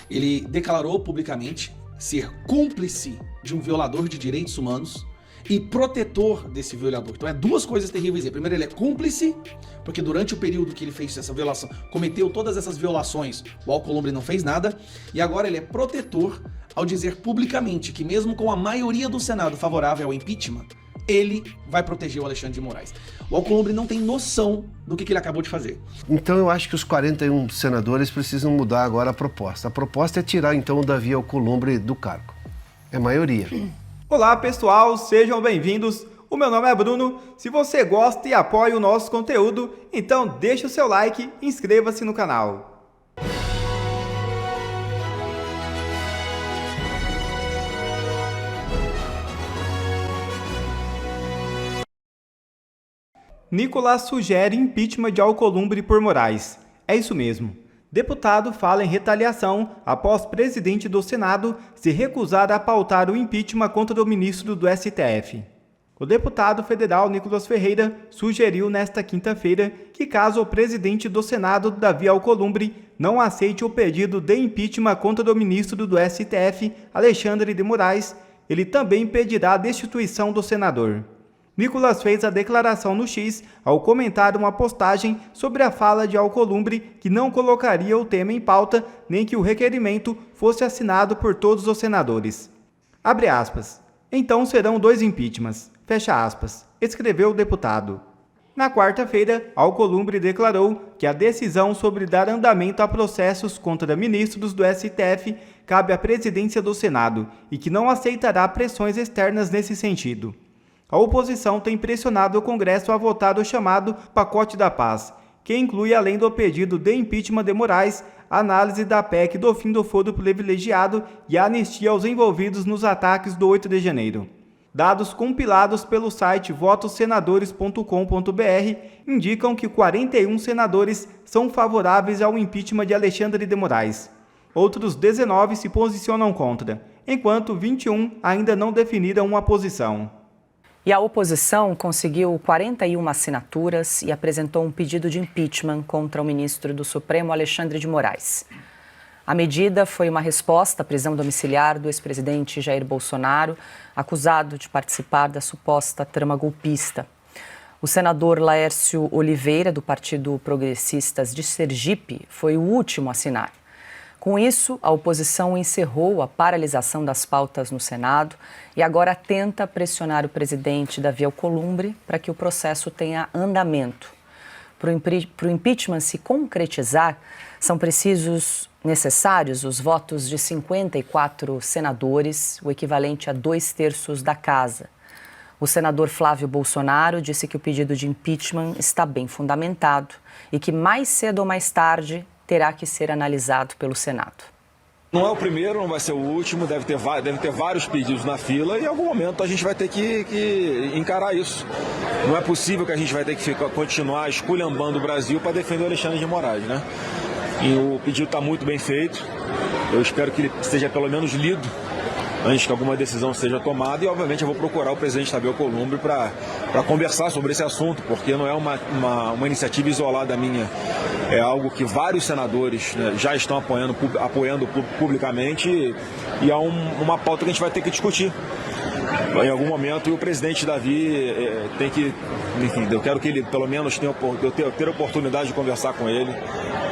Ele declarou publicamente ser cúmplice de um violador de direitos humanos e protetor desse violador. Então é duas coisas terríveis. Primeiro, ele é cúmplice, porque durante o período que ele fez essa violação, cometeu todas essas violações, o Alcolumbre não fez nada. E agora ele é protetor ao dizer publicamente que mesmo com a maioria do Senado favorável ao impeachment, ele vai proteger o Alexandre de Moraes. O Alcolumbre não tem noção do que ele acabou de fazer. Então eu acho que os 41 senadores precisam mudar agora a proposta. A proposta é tirar então o Davi Alcolumbre do cargo. É maioria. Olá pessoal, sejam bem-vindos. O meu nome é Bruno. Se você gosta e apoia o nosso conteúdo, então deixa o seu like e inscreva-se no canal. Nicolás sugere impeachment de Alcolumbre por Moraes. É isso mesmo. Deputado fala em retaliação após presidente do Senado se recusar a pautar o impeachment contra o ministro do STF. O deputado federal Nicolás Ferreira sugeriu nesta quinta-feira que caso o presidente do Senado, Davi Alcolumbre, não aceite o pedido de impeachment contra o ministro do STF, Alexandre de Moraes, ele também pedirá a destituição do senador. Nicolás fez a declaração no X ao comentar uma postagem sobre a fala de Alcolumbre que não colocaria o tema em pauta nem que o requerimento fosse assinado por todos os senadores. Abre aspas. Então serão 2 impeachments. Fecha aspas. Escreveu o deputado. Na quarta-feira, Alcolumbre declarou que a decisão sobre dar andamento a processos contra ministros do STF cabe à presidência do Senado e que não aceitará pressões externas nesse sentido. A oposição tem pressionado o Congresso a votar o chamado Pacote da Paz, que inclui, além do pedido de impeachment de Moraes, a análise da PEC do fim do foro privilegiado e a anistia aos envolvidos nos ataques do 8 de janeiro. Dados compilados pelo site votossenadores.com.br indicam que 41 senadores são favoráveis ao impeachment de Alexandre de Moraes. Outros 19 se posicionam contra, enquanto 21 ainda não definiram uma posição. E a oposição conseguiu 41 assinaturas e apresentou um pedido de impeachment contra o ministro do Supremo, Alexandre de Moraes. A medida foi uma resposta à prisão domiciliar do ex-presidente Jair Bolsonaro, acusado de participar da suposta trama golpista. O senador Laércio Oliveira, do Partido Progressistas de Sergipe, foi o último a assinar. Com isso, a oposição encerrou a paralisação das pautas no Senado e agora tenta pressionar o presidente Davi Alcolumbre para que o processo tenha andamento. Para o impeachment se concretizar, são necessários os votos de 54 senadores, o equivalente a 2/3 da casa. O senador Flávio Bolsonaro disse que o pedido de impeachment está bem fundamentado e que mais cedo ou mais tarde terá que ser analisado pelo Senado. Não é o primeiro, não vai ser o último, deve ter vários pedidos na fila e em algum momento a gente vai ter que encarar isso. Não é possível que a gente vai ter que continuar esculhambando o Brasil para defender o Alexandre de Moraes, né? E o pedido está muito bem feito, eu espero que ele seja pelo menos lido antes que alguma decisão seja tomada e obviamente eu vou procurar o presidente Davi Alcolumbre para conversar sobre esse assunto, porque não é uma iniciativa isolada minha, é algo que vários senadores, né, já estão apoiando publicamente e é uma pauta que a gente vai ter que discutir em algum momento e o presidente Davi tem que, enfim, eu quero que ele pelo menos tenha a oportunidade de conversar com ele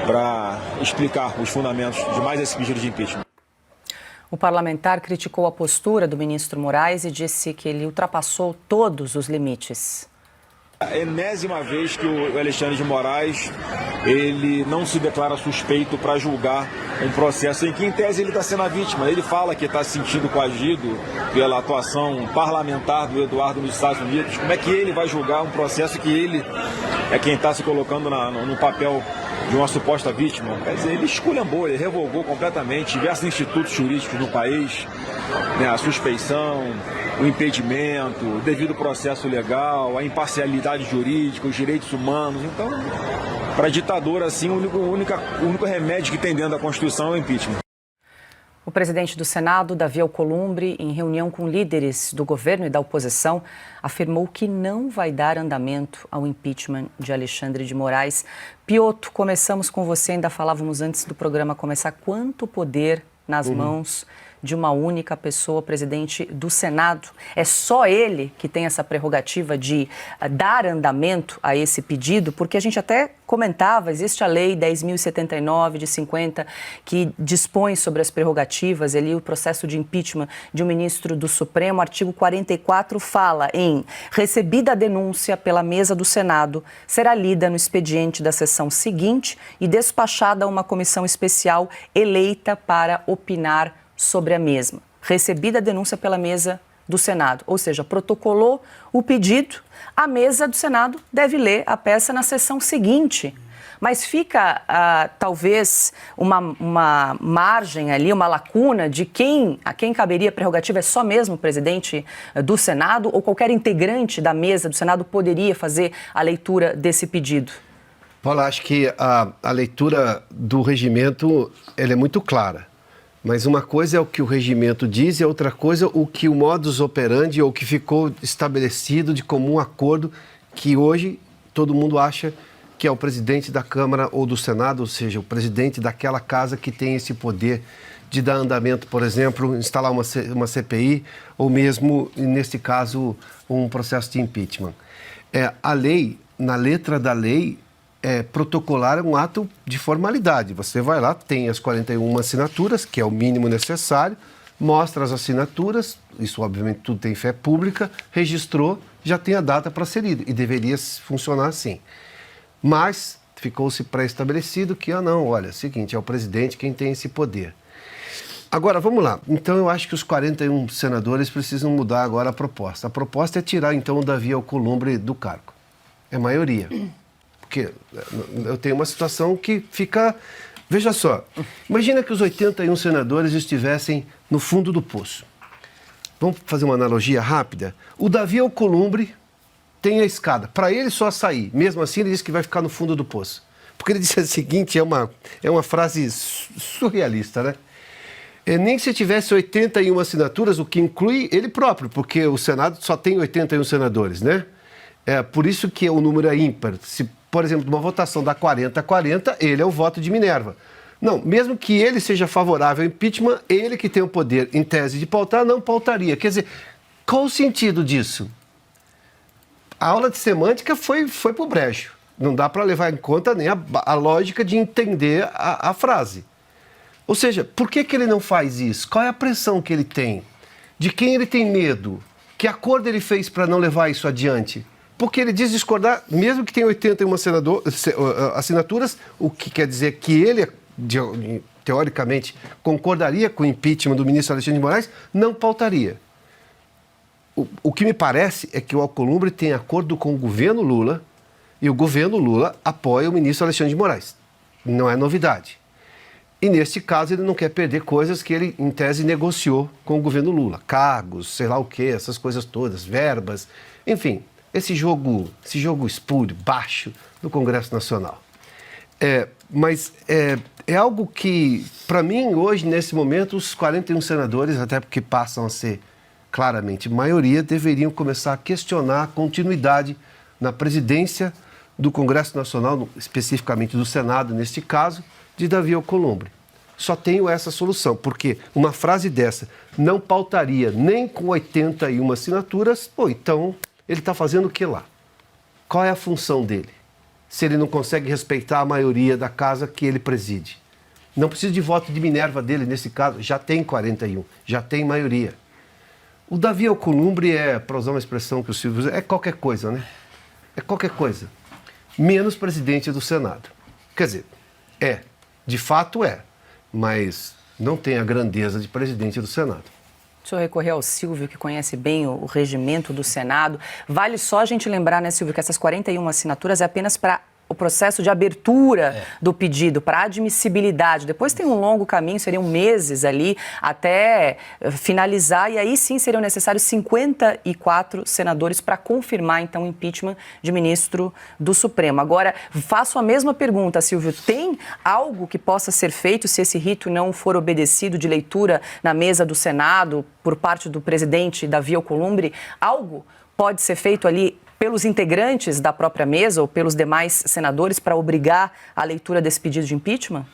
para explicar os fundamentos de mais esse pedido de impeachment. O parlamentar criticou a postura do ministro Moraes e disse que ele ultrapassou todos os limites. A enésima vez que o Alexandre de Moraes ele não se declara suspeito para julgar um processo em que, em tese, ele está sendo a vítima. Ele fala que está se sentindo coagido pela atuação parlamentar do Eduardo nos Estados Unidos. Como é que ele vai julgar um processo que ele é quem está se colocando no papel de uma suposta vítima? Quer dizer, ele esculhambou, ele revogou completamente diversos institutos jurídicos no país, né, a suspeição, o impedimento, o devido processo legal, a imparcialidade jurídica, os direitos humanos. Então, para ditador, assim, o único remédio que tem dentro da Constituição é o impeachment. O presidente do Senado, Davi Alcolumbre, em reunião com líderes do governo e da oposição, afirmou que não vai dar andamento ao impeachment de Alexandre de Moraes. Piotr, começamos com você, ainda falávamos antes do programa começar, quanto poder nas mãos de uma única pessoa, presidente do Senado. É só ele que tem essa prerrogativa de dar andamento a esse pedido, porque a gente até comentava, existe a lei 10.079 de 50, que dispõe sobre as prerrogativas, ali o processo de impeachment de um ministro do Supremo. O artigo 44 fala em recebida a denúncia pela mesa do Senado, será lida no expediente da sessão seguinte e despachada a uma comissão especial eleita para opinar sobre a mesma. Recebida a denúncia pela mesa do Senado, ou seja, protocolou o pedido, a mesa do Senado deve ler a peça na sessão seguinte. Mas fica, talvez, uma margem ali, uma lacuna de a quem caberia a prerrogativa, é só mesmo o presidente do Senado ou qualquer integrante da mesa do Senado poderia fazer a leitura desse pedido? Paula, acho que a leitura do regimento ela é muito clara. Mas uma coisa é o que o regimento diz e outra coisa o que o modus operandi ou que ficou estabelecido de comum acordo, que hoje todo mundo acha que é o presidente da Câmara ou do Senado, ou seja, o presidente daquela casa que tem esse poder de dar andamento, por exemplo, instalar uma CPI ou mesmo, neste caso, um processo de impeachment. A lei, na letra da lei, protocolar é um ato de formalidade. Você vai lá, tem as 41 assinaturas, que é o mínimo necessário, mostra as assinaturas, isso obviamente tudo tem fé pública, registrou, já tem a data para ser lido, e deveria funcionar assim. Mas ficou-se pré-estabelecido que, não, olha, é o seguinte, é o presidente quem tem esse poder. Agora, vamos lá. Então, eu acho que os 41 senadores precisam mudar agora a proposta. A proposta é tirar, então, o Davi Alcolumbre do cargo. É maioria. Porque eu tenho uma situação que fica... Veja só, imagina que os 81 senadores estivessem no fundo do poço. Vamos fazer uma analogia rápida? O Davi Alcolumbre tem a escada. Para ele só sair. Mesmo assim, ele diz que vai ficar no fundo do poço. Porque ele disse o seguinte, é uma frase surrealista, né? Nem se tivesse 81 assinaturas, o que inclui ele próprio, porque o Senado só tem 81 senadores, né? Por isso que o número é ímpar. Se, por exemplo, numa votação dá 40-40, ele é o voto de Minerva. Não, mesmo que ele seja favorável ao impeachment, ele que tem o poder, em tese, de pautar, não pautaria. Quer dizer, qual o sentido disso? A aula de semântica foi pro brejo. Não dá para levar em conta nem a lógica de entender a frase. Ou seja, por que ele não faz isso? Qual é a pressão que ele tem? De quem ele tem medo? Que acordo ele fez para não levar isso adiante? Porque ele diz discordar, mesmo que tenha 81 assinaturas, o que quer dizer que ele, teoricamente, concordaria com o impeachment do ministro Alexandre de Moraes, não pautaria. O que me parece é que o Alcolumbre tem acordo com o governo Lula e o governo Lula apoia o ministro Alexandre de Moraes. Não é novidade. E, neste caso, ele não quer perder coisas que ele, em tese, negociou com o governo Lula. Cargos, sei lá o quê, essas coisas todas, verbas, enfim, esse jogo espúrio, baixo, do Congresso Nacional. Mas é algo que, para mim, hoje, nesse momento, os 41 senadores, até porque passam a ser claramente maioria, deveriam começar a questionar a continuidade na presidência do Congresso Nacional, especificamente do Senado, neste caso, de Davi Alcolumbre. Só tenho essa solução, porque uma frase dessa não pautaria nem com 81 assinaturas, então ele está fazendo o que lá? Qual é a função dele? Se ele não consegue respeitar a maioria da casa que ele preside. Não precisa de voto de Minerva dele, nesse caso, já tem 41, já tem maioria. O Davi Alcolumbre para usar uma expressão que o Silvio usa, é qualquer coisa, né? É qualquer coisa. Menos presidente do Senado. Quer dizer, de fato mas não tem a grandeza de presidente do Senado. O senhor recorreu ao Silvio, que conhece bem o regimento do Senado. Vale só a gente lembrar, né, Silvio, que essas 41 assinaturas é apenas para o processo de abertura do pedido para admissibilidade. Depois tem um longo caminho, seriam meses ali até finalizar, e aí sim seriam necessários 54 senadores para confirmar, então, o impeachment de ministro do Supremo. Agora, faço a mesma pergunta, Silvio. Tem algo que possa ser feito se esse rito não for obedecido de leitura na mesa do Senado por parte do presidente Davi Alcolumbre? Algo pode ser feito ali pelos integrantes da própria mesa ou pelos demais senadores para obrigar a leitura desse pedido de impeachment?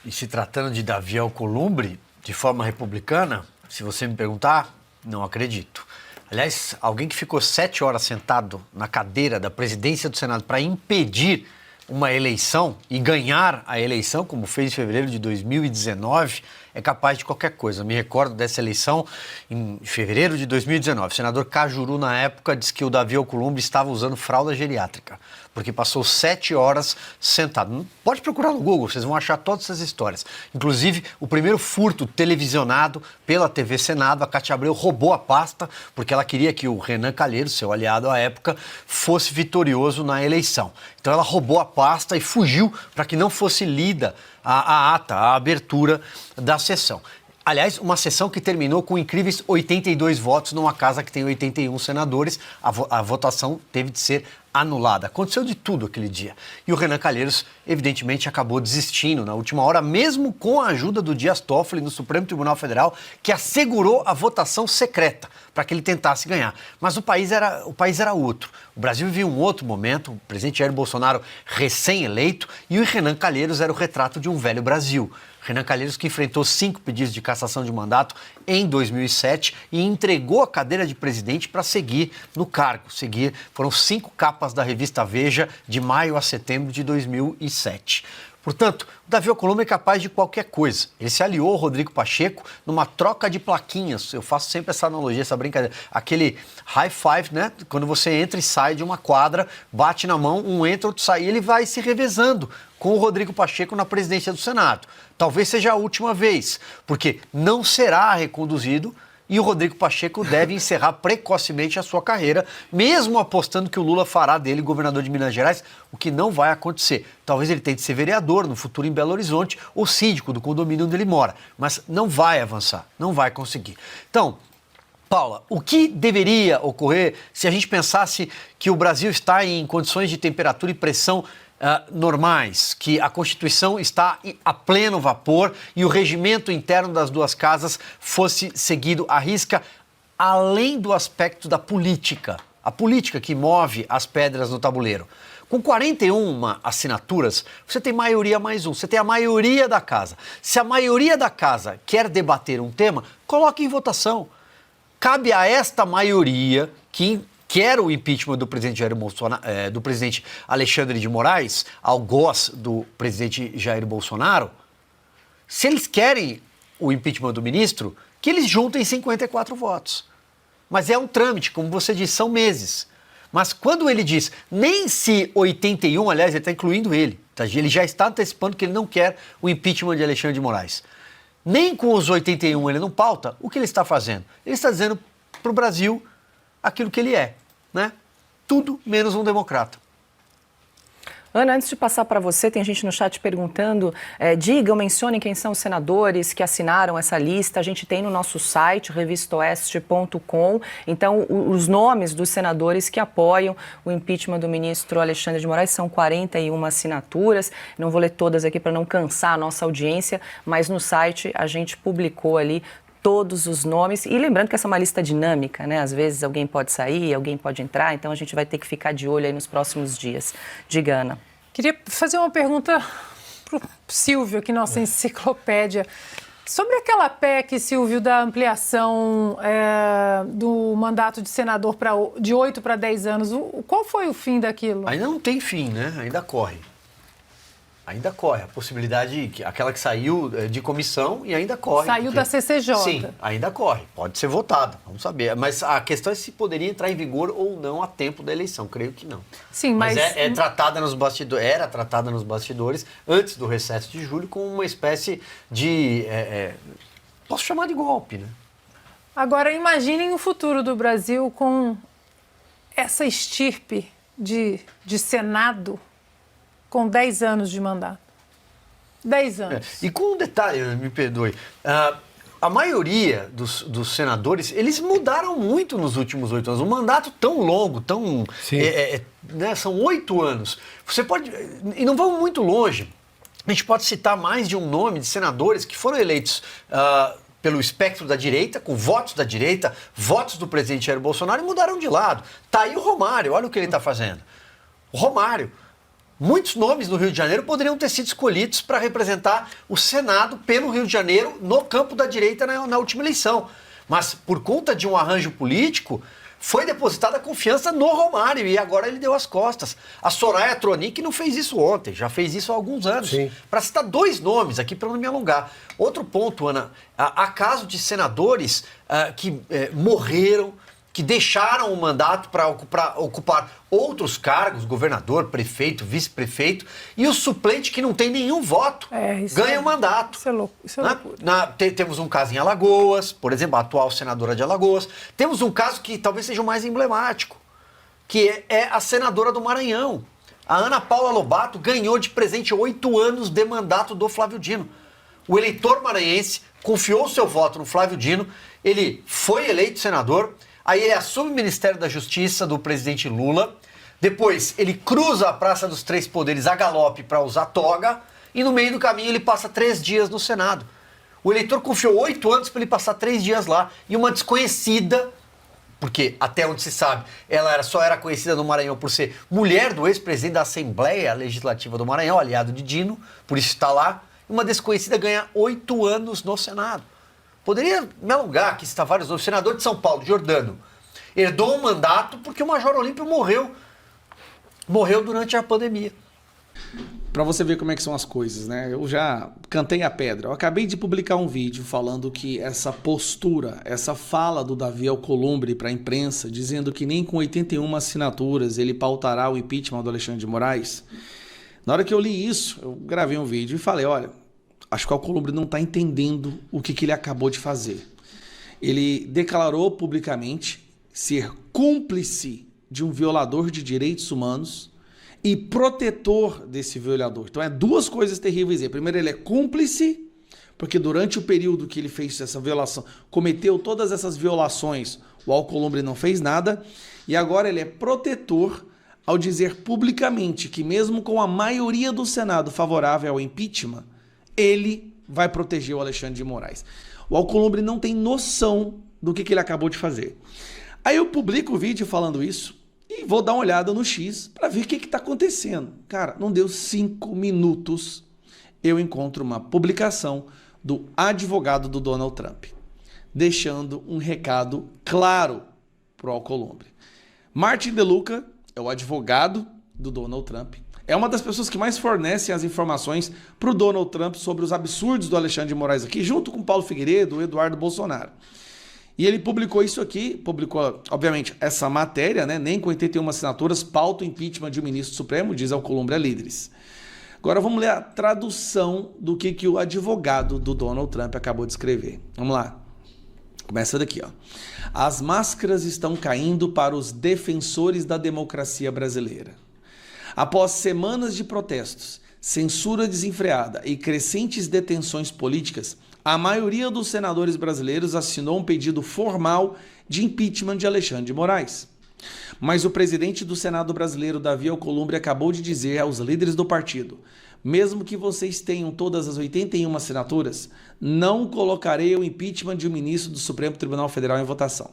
E se tratando de Davi Alcolumbre, de forma republicana, se você me perguntar, não acredito. Aliás, alguém que ficou 7 horas sentado na cadeira da presidência do Senado para impedir uma eleição e ganhar a eleição, como fez em fevereiro de 2019, é capaz de qualquer coisa. Me recordo dessa eleição em fevereiro de 2019. O senador Cajuru, na época, disse que o Davi Alcolumbre estava usando fralda geriátrica, porque passou 7 horas sentado. Pode procurar no Google, vocês vão achar todas essas histórias. Inclusive, o primeiro furto televisionado pela TV Senado, a Cátia Abreu roubou a pasta, porque ela queria que o Renan Calheiros, seu aliado à época, fosse vitorioso na eleição. Então ela roubou a pasta e fugiu para que não fosse lida a ata, a abertura da sessão. Aliás, uma sessão que terminou com incríveis 82 votos numa casa que tem 81 senadores. A votação teve de ser anulada. Aconteceu de tudo aquele dia. E o Renan Calheiros, evidentemente, acabou desistindo na última hora, mesmo com a ajuda do Dias Toffoli no Supremo Tribunal Federal, que assegurou a votação secreta para que ele tentasse ganhar. Mas o país era outro. O Brasil vivia um outro momento, o presidente Jair Bolsonaro recém-eleito, e o Renan Calheiros era o retrato de um velho Brasil. Renan Calheiros, que enfrentou 5 pedidos de cassação de mandato em 2007 e entregou a cadeira de presidente para seguir no cargo. Foram 5 capas da revista Veja de maio a setembro de 2007. Portanto, o Davi Alcolumbre é capaz de qualquer coisa. Ele se aliou ao Rodrigo Pacheco numa troca de plaquinhas. Eu faço sempre essa analogia, essa brincadeira. Aquele high five, né? Quando você entra e sai de uma quadra, bate na mão, um entra, outro sai. E ele vai se revezando com o Rodrigo Pacheco na presidência do Senado. Talvez seja a última vez, porque não será reconduzido e o Rodrigo Pacheco deve encerrar precocemente a sua carreira, mesmo apostando que o Lula fará dele governador de Minas Gerais, o que não vai acontecer. Talvez ele tente ser vereador no futuro em Belo Horizonte ou síndico do condomínio onde ele mora, mas não vai avançar, não vai conseguir. Então, Paula, o que deveria ocorrer se a gente pensasse que o Brasil está em condições de temperatura e pressão normais, que a Constituição está a pleno vapor e o regimento interno das duas casas fosse seguido à risca, além do aspecto da política, a política que move as pedras no tabuleiro. Com 41 assinaturas, você tem maioria mais um, você tem a maioria da casa. Se a maioria da casa quer debater um tema, coloque em votação. Cabe a esta maioria que quer o impeachment do presidente Jair Bolsonaro, do presidente Alexandre de Moraes, algoz do presidente Jair Bolsonaro, se eles querem o impeachment do ministro, que eles juntem 54 votos. Mas é um trâmite, como você disse, são meses. Mas quando ele diz, nem se 81, aliás, ele está incluindo ele, tá? Ele já está antecipando que ele não quer o impeachment de Alexandre de Moraes. Nem com os 81 ele não pauta, o que ele está fazendo? Ele está dizendo para o Brasil aquilo que ele é, né? Tudo menos um democrata. Ana, antes de passar para você, tem gente no chat perguntando, digam, mencionem quem são os senadores que assinaram essa lista. A gente tem no nosso site, revistaoeste.com, então os nomes dos senadores que apoiam o impeachment do ministro Alexandre de Moraes são 41 assinaturas. Não vou ler todas aqui para não cansar a nossa audiência, mas no site a gente publicou ali todos os nomes, e lembrando que essa é uma lista dinâmica, né? Às vezes alguém pode sair, alguém pode entrar, então a gente vai ter que ficar de olho aí nos próximos dias. Diga, Ana. Queria fazer uma pergunta para o Silvio, aqui nossa enciclopédia. Sobre aquela PEC, Silvio, da ampliação do mandato de senador de 8 para 10 anos, qual foi o fim daquilo? Ainda não tem fim, né? Ainda corre. Ainda corre. A possibilidade, aquela que saiu de comissão e ainda corre. Saiu da CCJ. Sim, ainda corre. Pode ser votada, vamos saber. Mas a questão é se poderia entrar em vigor ou não a tempo da eleição. Creio que não. Sim, mas é tratada nos bastidores, era tratada nos bastidores antes do recesso de julho como uma espécie de... posso chamar de golpe, né? Agora, imaginem o futuro do Brasil com essa estirpe de Senado com 10 anos de mandato. 10 anos. E com um detalhe, me perdoe, a maioria dos senadores, eles mudaram muito nos últimos 8 anos. Um mandato tão longo, né, são 8 anos. Você pode, e não vamos muito longe, a gente pode citar mais de um nome de senadores que foram eleitos pelo espectro da direita, com votos da direita, votos do presidente Jair Bolsonaro, e mudaram de lado. Tá aí o Romário, olha o que ele está fazendo. O Romário. Muitos nomes no Rio de Janeiro poderiam ter sido escolhidos para representar o Senado pelo Rio de Janeiro no campo da direita na última eleição. Mas, por conta de um arranjo político, foi depositada a confiança no Romário e agora ele deu as costas. A Soraya Tronic não fez isso ontem, já fez isso há alguns anos. Para citar 2 nomes aqui, para não me alongar. Outro ponto, Ana, há casos de senadores que morreram, que deixaram o mandato para ocupar outros cargos, governador, prefeito, vice-prefeito, e o suplente que não tem nenhum voto ganha o mandato. Isso é louco. Isso é loucura. Temos um caso em Alagoas, por exemplo, a atual senadora de Alagoas. Temos um caso que talvez seja o mais emblemático, que é a senadora do Maranhão. A Ana Paula Lobato ganhou de presente 8 anos de mandato do Flávio Dino. O eleitor maranhense confiou seu voto no Flávio Dino, ele foi eleito senador. Aí ele assume o Ministério da Justiça do presidente Lula. Depois ele cruza a Praça dos Três Poderes a galope para usar toga. E no meio do caminho ele passa 3 dias no Senado. O eleitor confiou 8 anos para ele passar 3 dias lá. E uma desconhecida, porque até onde se sabe, ela só era conhecida no Maranhão por ser mulher do ex-presidente da Assembleia Legislativa do Maranhão, aliado de Dino, por isso está lá. Uma desconhecida ganha 8 anos no Senado. Poderia me alongar, aqui está vários nomes. O senador de São Paulo, Giordano, herdou um mandato porque o Major Olímpio morreu durante a pandemia. Para você ver como é que são as coisas, né? Eu já cantei a pedra. Eu acabei de publicar um vídeo falando que essa postura, essa fala do Davi Alcolumbre para a imprensa, dizendo que nem com 81 assinaturas ele pautará o impeachment do Alexandre de Moraes. Na hora que eu li isso, eu gravei um vídeo e falei, olha, acho que o Alcolumbre não está entendendo o que ele acabou de fazer. Ele declarou publicamente ser cúmplice de um violador de direitos humanos e protetor desse violador. Então, 2 coisas terríveis. Primeiro, ele é cúmplice, porque durante o período que ele fez essa violação, cometeu todas essas violações, o Alcolumbre não fez nada. E agora ele é protetor ao dizer publicamente que mesmo com a maioria do Senado favorável ao impeachment, ele vai proteger o Alexandre de Moraes. O Alcolumbre não tem noção do que ele acabou de fazer. Aí eu publico o vídeo falando isso e vou dar uma olhada no X para ver o que está acontecendo. Cara, não deu 5 minutos, eu encontro uma publicação do advogado do Donald Trump, deixando um recado claro para o Alcolumbre. Martin DeLuca é o advogado do Donald Trump. É uma das pessoas que mais fornecem as informações para o Donald Trump sobre os absurdos do Alexandre de Moraes aqui, junto com Paulo Figueiredo e Eduardo Bolsonaro. E ele publicou isso aqui, publicou, obviamente, essa matéria, né? Nem com 81 assinaturas, pauta o impeachment de um ministro supremo, diz Alcolumbre a líderes. Agora vamos ler a tradução do que o advogado do Donald Trump acabou de escrever. Vamos lá. Começa daqui, ó. As máscaras estão caindo para os defensores da democracia brasileira. Após semanas de protestos, censura desenfreada e crescentes detenções políticas, a maioria dos senadores brasileiros assinou um pedido formal de impeachment de Alexandre de Moraes. Mas o presidente do Senado brasileiro, Davi Alcolumbre, acabou de dizer aos líderes do partido: mesmo que vocês tenham todas as 81 assinaturas, não colocarei o impeachment de um ministro do Supremo Tribunal Federal em votação.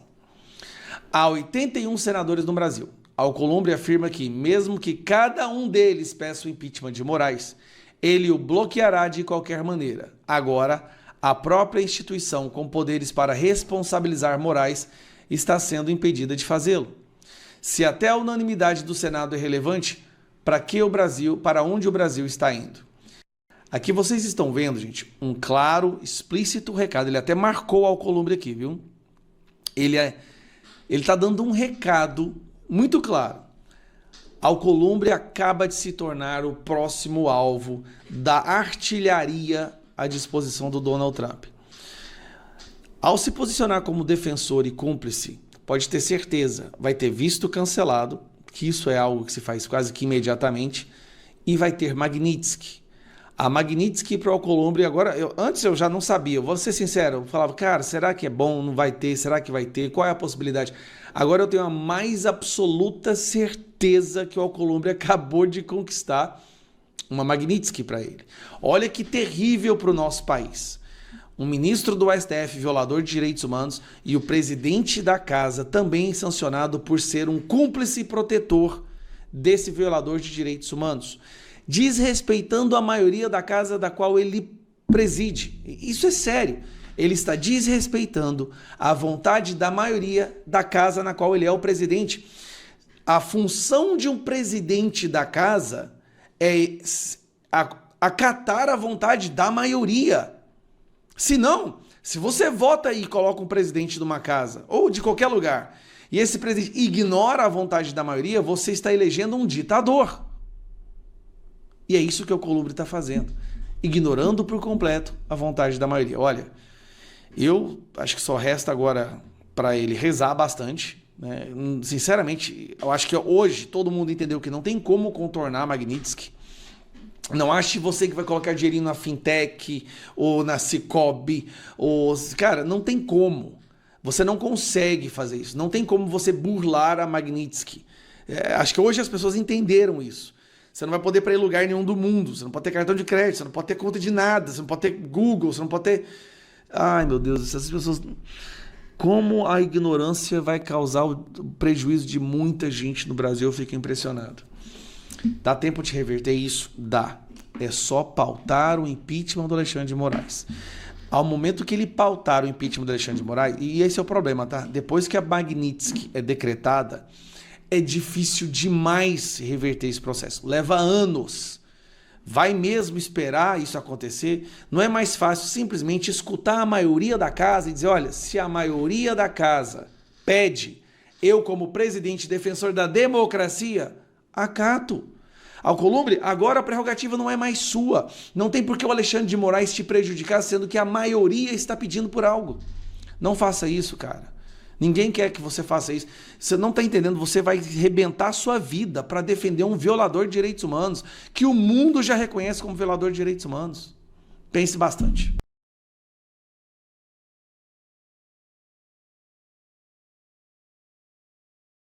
Há 81 senadores no Brasil. Alcolumbre afirma que, mesmo que cada um deles peça o impeachment de Moraes, ele o bloqueará de qualquer maneira. Agora, a própria instituição com poderes para responsabilizar Moraes está sendo impedida de fazê-lo. Se até a unanimidade do Senado é relevante, para onde o Brasil está indo? Aqui vocês estão vendo, gente, um claro, explícito recado. Ele até marcou o Alcolumbre aqui, viu? Ele está dando um recado muito claro. Alcolumbre acaba de se tornar o próximo alvo da artilharia à disposição do Donald Trump. Ao se posicionar como defensor e cúmplice, pode ter certeza, vai ter visto cancelado, que isso é algo que se faz quase que imediatamente, e vai ter Magnitsky. A Magnitsky para o Alcolumbre, agora, antes eu já não sabia, vou ser sincero, eu falava, cara, será que é bom, não vai ter, será que vai ter, qual é a possibilidade? Agora eu tenho a mais absoluta certeza que o Alcolumbre acabou de conquistar uma Magnitsky para ele. Olha que terrível para o nosso país. Um ministro do STF violador de direitos humanos e o presidente da casa também sancionado por ser um cúmplice e protetor desse violador de direitos humanos, desrespeitando a maioria da casa da qual ele preside. Isso é sério. Ele está desrespeitando a vontade da maioria da casa na qual ele é o presidente. A função de um presidente da casa é acatar a vontade da maioria. Se não, se você vota e coloca um presidente de uma casa ou de qualquer lugar e esse presidente ignora a vontade da maioria, você está elegendo um ditador. E é isso que o Alcolumbre está fazendo, ignorando por completo a vontade da maioria. Olha, eu acho que só resta agora para ele rezar bastante, né? Sinceramente, eu acho que hoje todo mundo entendeu que não tem como contornar Magnitsky. Não ache você que vai colocar dinheirinho na Fintech ou na Cicobi. Cara, não tem como. Você não consegue fazer isso. Não tem como você burlar a Magnitsky. Acho que hoje as pessoas entenderam isso. Você não vai poder ir em lugar nenhum do mundo. Você não pode ter cartão de crédito. Você não pode ter conta de nada. Você não pode ter Google. Você não pode ter... Ai, meu Deus. Essas pessoas... Como a ignorância vai causar o prejuízo de muita gente no Brasil, eu fico impressionado. Dá tempo de reverter isso? Dá. É só pautar o impeachment do Alexandre de Moraes. Ao momento que ele pautar o impeachment do Alexandre de Moraes, e esse é o problema, tá? Depois que a Magnitsky é decretada, é difícil demais reverter esse processo. Leva anos. Vai mesmo esperar isso acontecer? Não é mais fácil simplesmente escutar a maioria da casa e dizer, olha, se a maioria da casa pede, eu como presidente defensor da democracia, acato. Alcolumbre, agora a prerrogativa não é mais sua. Não tem por que o Alexandre de Moraes te prejudicar, sendo que a maioria está pedindo por algo. Não faça isso, cara. Ninguém quer que você faça isso. Você não está entendendo, você vai arrebentar a sua vida para defender um violador de direitos humanos que o mundo já reconhece como violador de direitos humanos. Pense bastante.